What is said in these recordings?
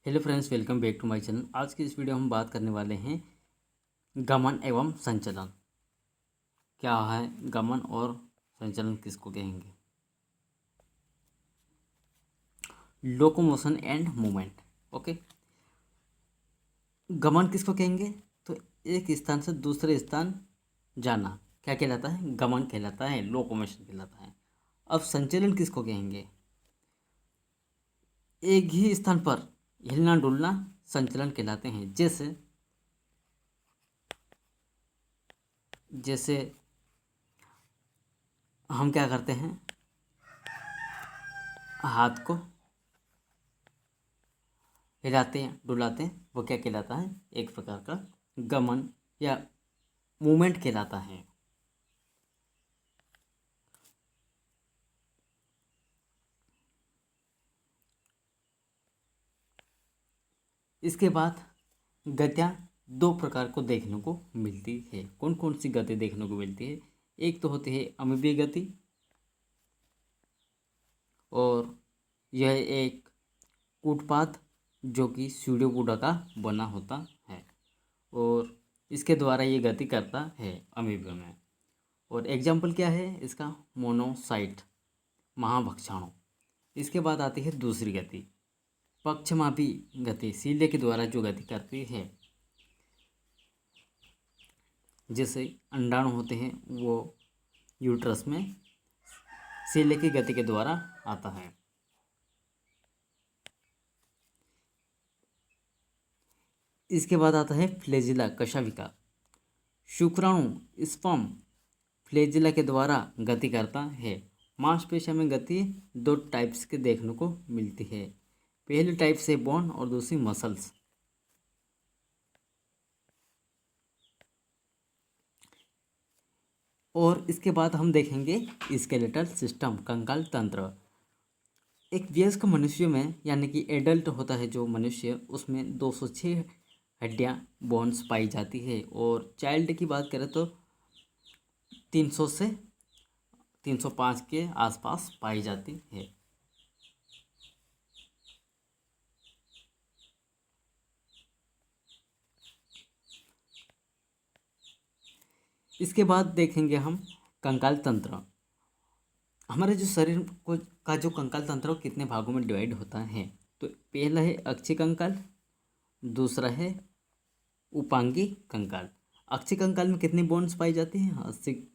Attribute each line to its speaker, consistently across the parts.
Speaker 1: Hello friends, welcome back to my channel. आज की इस वीडियो में हम बात करने वाले हैं गमन एवं संचलन। क्या है गमन और संचलन, किसको कहेंगे? Locomotion and movement. ओके, गमन किसको कहेंगे? तो एक स्थान से दूसरे स्थान जाना क्या कहलाता है? गमन कहलाता है, लोकोमोशन कहलाता है। अब संचलन किसको कहेंगे? एक ही स्थान पर हिलना डुलना संचलन कहलाते हैं। जैसे जैसे हम क्या करते हैं, हाथ को हिलाते हैं डुलाते हैं, वो क्या कहलाता है? एक प्रकार का गमन या मूवमेंट कहलाता है। इसके बाद गतियाँ दो प्रकार को देखने को मिलती है। कौन कौन सी गति देखने को मिलती है? एक तो होती है अमीबीय गति, और यह एक कूटपाथ जो कि स्यूडोपोडा का बना होता है, और इसके द्वारा ये गति करता है अमीबा में। और एग्जाम्पल क्या है इसका? मोनोसाइट, महाभक्षणों। इसके बाद आती है दूसरी गति, पक्षमापी गति, सीले के द्वारा जो गति करती है। जैसे अंडाणु होते हैं वो यूट्रस में सीले की गति के द्वारा आता है। इसके बाद आता है फ्लेजिला, कशाविका। शुक्राणु स्पर्म फ्लेजिला के द्वारा गति करता है। मांसपेशियों में गति दो टाइप्स के देखने को मिलती है। पहली टाइप से बोन और दूसरी मसल्स। और इसके बाद हम देखेंगे स्केलेटल सिस्टम, कंकाल तंत्र। एक वयस्क मनुष्य में यानी कि एडल्ट होता है जो मनुष्य, उसमें 206 हड्डियां बोन्स पाई जाती है। और चाइल्ड की बात करें तो 300 से 305 के आसपास पाई जाती है। इसके बाद देखेंगे हम कंकाल तंत्र। हमारे जो शरीर को का जो कंकाल तंत्र कितने भागों में डिवाइड होता है? तो पहला है अक्षि कंकाल, दूसरा है उपांगी कंकाल। अक्षि कंकाल में कितनी बोन्स पाई जाती हैं? 80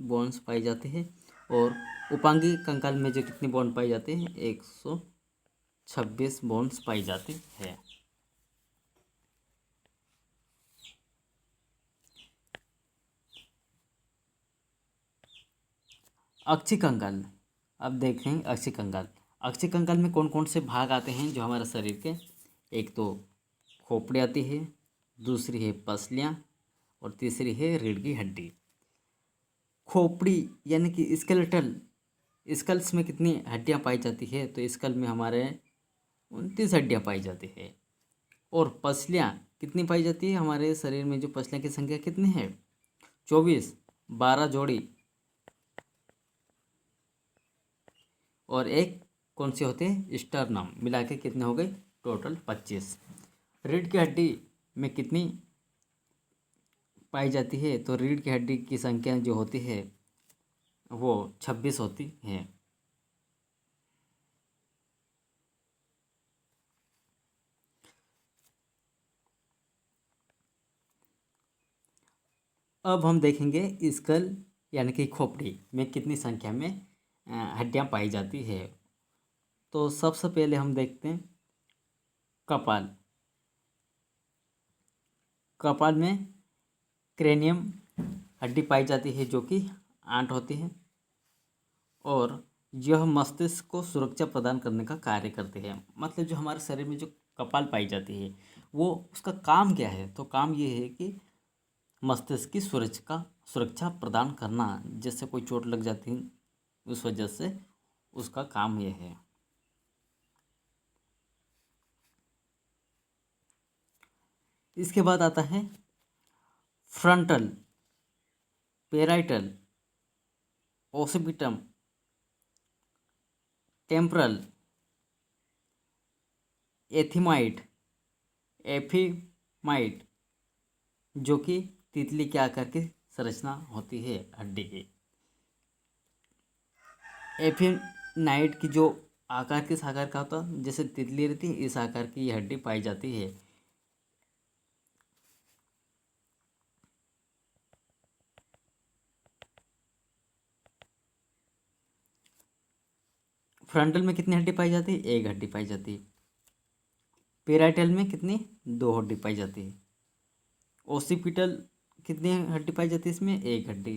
Speaker 1: बोन्स पाई जाती है। और उपांगी कंकाल में जो कितनी बोन पाई जाती हैं? 126 बोन्स पाई जाती है। अक्षि कंकाल, अब देखें अक्षि कंकाल। अक्षि कंकाल में कौन कौन से भाग आते हैं जो हमारे शरीर के? एक तो खोपड़ी आती है, दूसरी है पसलियाँ, और तीसरी है रीढ़ की हड्डी। खोपड़ी यानी कि स्केलेटल, स्कल्स में कितनी हड्डियाँ पाई जाती है? तो स्कल में हमारे 29 हड्डियाँ पाई जाती है। और पसलियाँ कितनी पाई जाती है? हमारे शरीर में जो पसलियाँ की संख्या कितनी है? 24, 12 जोड़ी, और एक कौन सी होते हैं? स्टर्नम। मिला के कितने हो गए? टोटल 25। रीढ़ की हड्डी में कितनी पाई जाती है? तो रीढ़ की हड्डी की संख्या जो होती है वो 26 होती है। अब हम देखेंगे स्कल यानी कि खोपड़ी में कितनी संख्या में हड्डियां पाई जाती है। तो सबसे पहले हम देखते हैं कपाल। कपाल में क्रेनियम हड्डी पाई जाती है जो कि 8 होती है, और यह मस्तिष्क को सुरक्षा प्रदान करने का कार्य करते हैं। मतलब जो हमारे शरीर में जो कपाल पाई जाती है वो उसका काम क्या है? तो काम ये है कि मस्तिष्क की सुरक्षा प्रदान करना। जैसे कोई चोट लग जाती है उस वजह से उसका काम यह है। इसके बाद आता है फ्रंटल, पेराइटल, ओसिपिटम, टेम्परल, एथिमाइट, एफीमाइट, जो कि तितली के आकार की संरचना होती है हड्डी की। एफिनाइट की जो आकार किस आकार का होता है, जैसे तितली रहती है इस आकार की ये हड्डी पाई जाती है। फ्रंटल में कितनी हड्डी पाई जाती है? एक हड्डी पाई जाती है। पेराइटल में कितनी? दो हड्डी पाई जाती है। ओसिपिटल कितनी हड्डी पाई जाती है? इसमें एक हड्डी।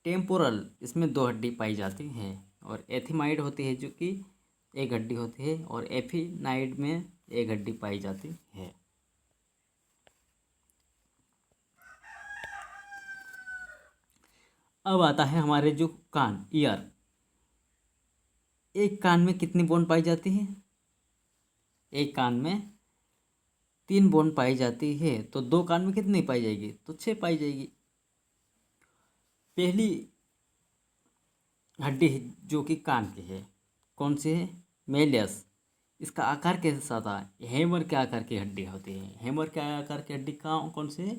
Speaker 1: टेम्पोरल इसमें दो हड्डी पाई जाती है। और एथिमाइड होती है जो कि एक हड्डी होती है, और एफिनाइड में एक हड्डी पाई जाती है। अब आता है हमारे जो कान, ईयर। एक कान में कितनी बोन पाई जाती है? एक कान में 3 बोन पाई जाती है, तो 2 कान में कितनी पाई जाएगी? तो 6 पाई जाएगी। पहली हड्डी जो कि कान की है, कौन सी है? मेलियस। इसका आकार कैसा था? हैमर के आकार की हड्डी होती है। हैमर के आकार की हड्डी कौन सी है?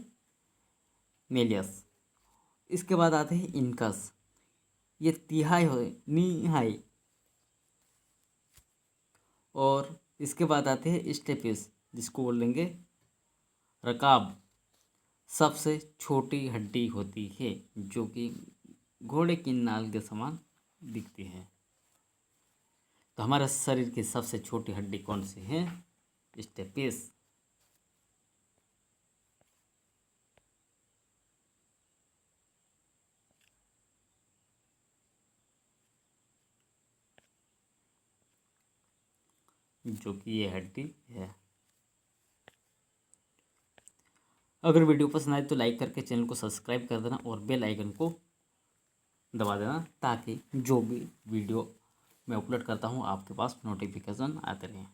Speaker 1: मेलियस। इसके बाद आते हैं इनकस, ये तिहाई हो, निहाई। और इसके बाद आते हैं स्टेपिस, जिसको बोलेंगे रकाब। सबसे छोटी हड्डी होती है जो कि घोड़े की नाल के समान दिखती है। तो हमारे शरीर की सबसे छोटी हड्डी कौन सी है? स्टेपिस। जो कि ये हड्डी है। अगर वीडियो पसंद आए तो लाइक करके चैनल को सब्सक्राइब कर देना और बेल आइकन को दबा देना, ताकि जो भी वीडियो मैं अपलोड करता हूँ आपके पास नोटिफिकेशन आते रहें।